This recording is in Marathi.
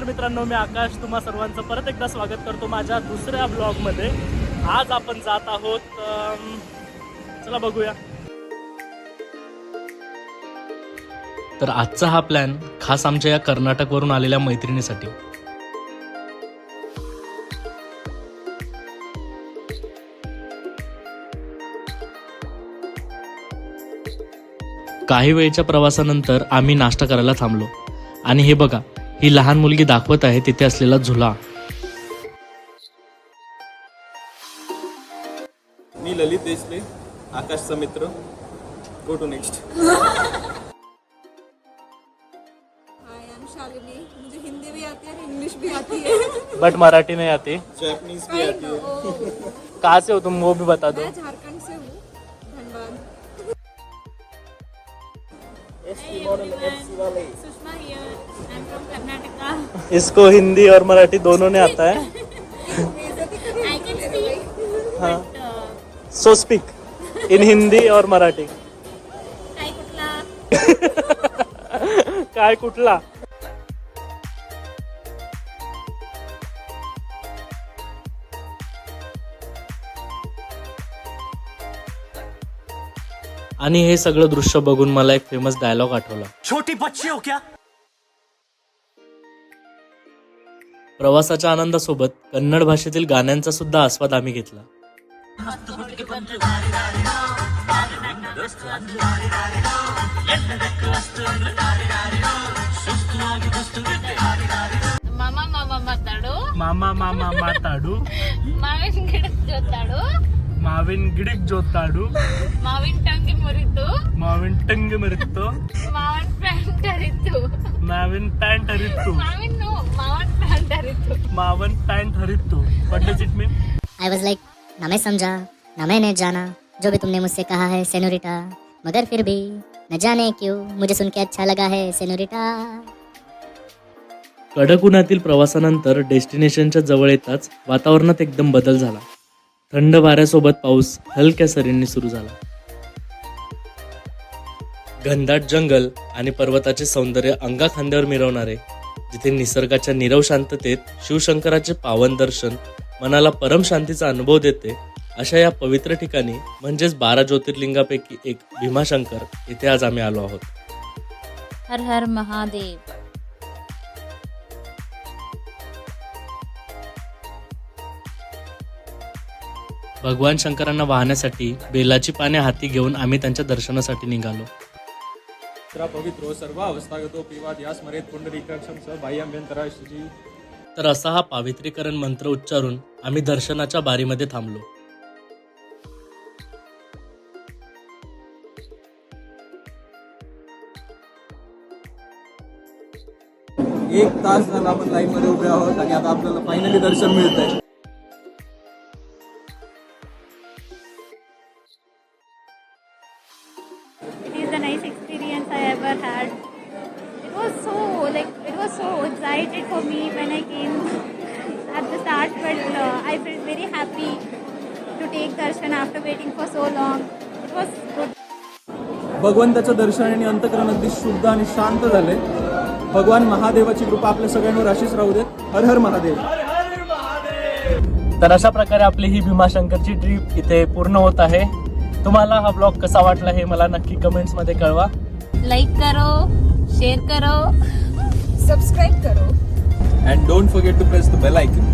मित्रांनो, मी आकाश तुम्हा सर्वांचं परत एकदा स्वागत करतो माझ्या दुसऱ्या ब्लॉगमध्ये. आज आपण जात आहोत, चला बघूया. तर आजचा हा प्लॅन खास आमच्या या कर्नाटकवरून आलेल्या मैत्रिणीसाठी. काही वेळच्या प्रवासानंतर आम्ही नाश्ता करायला थांबलो आणि हे बघा, ही लहान मुलगी दाखवत आहे तिथे असलेला झुला. मी ललित देशले, आकाशचा मित्र. Go to next. Hi, I am Shalini. मुझे हिंदी भी आती है और इंग्लिश भी आती है, बट मराठी नहीं आती. जैपनीज भी आती है. कहाँ से हो तुम, वो भी बता दो. मैं झारखंड से हूँ, Dhanbad. Sushma here. I'm from Karnataka. इसको हिंदी और मराठी दोनों ने आता है. I can speak, हाँ. but so speak in Hindi और मराठी. काय कुठला? काय कुठला. आणि हे सगळं दृश्य बघून मला एक फेमस डायलॉग आठवला. छोटी बच्ची हो क्या. प्रवासाच्या आनंदासोबत कन्नड भाषेतील गाण्यांचा सुद्धा आस्वाद आम्ही घेतला. ಮಾಮ ಮಾಮ ಮಾತಾಡು, ಮಾಮ ಮಾಮ ಮಾತಾಡು, ಮಾವಿನ ಗಿಡಕ್ ಜೊತಾಡು, ಮಾವಿನ ಗಿಡಕ್ ಜೋತಾಡು, ಮಾವಿನ ಟಂಗಿ ಮುರಿತು, ಮಾವಿನ ಟಂಗಿ ಮರಿತ್ತು, ಮಾವಿನ ಪ್ಯಾಂಟ್ ಹರಿತು, ಮಾವಿನ ಪ್ಯಾಂಟ್ ಹರಿತ್ತು, ಮಾವಿನ ಪ್ಯಾಂಟ್ ಹರಿತು. ಮಾವನ್ ಪ್ಯಾಂಟ್ ಹರಿತ್ತು. What does it mean? I was like, ना मैं समझा ना मैंने जाना जो भी तुमने मुझसे कहा है सेनोरिटा, मगर फिर भी न जाने क्यों मुझे सुन के अच्छा लगा है सेनोरिटा. कडक उन्हातील प्रवासानंतर डेस्टिनेशनच्या जवळ येताच वातावरणात एकदम बदल झाला. थंड वाऱ्यासोबत पाऊस हलक्या सरींनी सुरू झाला. घनदाट जंगल आणि पर्वताचे सौंदर्य अंगाखांद्यावर मिरवणारे, जिथे निसर्गाच्या नीरव शांततेत शिवशंकराचे पावन दर्शन मनाला परम शांतीचा अनुभव देते, अशा या पवित्र ठिकाणी म्हणजेच 12 ज्योतिर्लिंगापैकी एक भीमाशंकर इथे आज आम्ही आलो आहोत. हर हर महादेव. भगवान शंकरांना वाहण्यासाठी बेलाची पाने हाती घेऊन आम्ही त्यांच्या दर्शनासाठी निघालो. पवित्रो सर्व अवस्थागतो पिवाद या स्मरेत पुंडरीकाक्षं स बाह्याभ्यंतराशी. तर असा हा पावित्रीकरण मंत्र उच्चारून आम्ही दर्शनाच्या बारीमध्ये थांबलो. 1 तास झाला आपण लाईन मध्ये उभे आहोत आणि आता आपल्याला फायनली दर्शन मिळतंय. It is the nice experience I ever had. It was so excited for me when I came at the start, but I felt very happy to take darshan after waiting for so long. It was good. भगवंताचं दर्शन आणि अंतकरण अगदी शुद्ध आणि शांत झाले. भगवान महादेवाची कृपा आपल्या सगळ्यांवर अशीच राहू देत. हर हर महादेव. तर अशा प्रकारे आपली ही भीमाशंकरची ट्रिप इथे पूर्ण होत आहे. तुम्हाला हा ब्लॉग कसा वाटला हे मला नक्की कमेंट्स मध्ये कळवा. लाइक करो, शेयर करो, सब्सक्राइब करो. And don't forget to press the bell icon.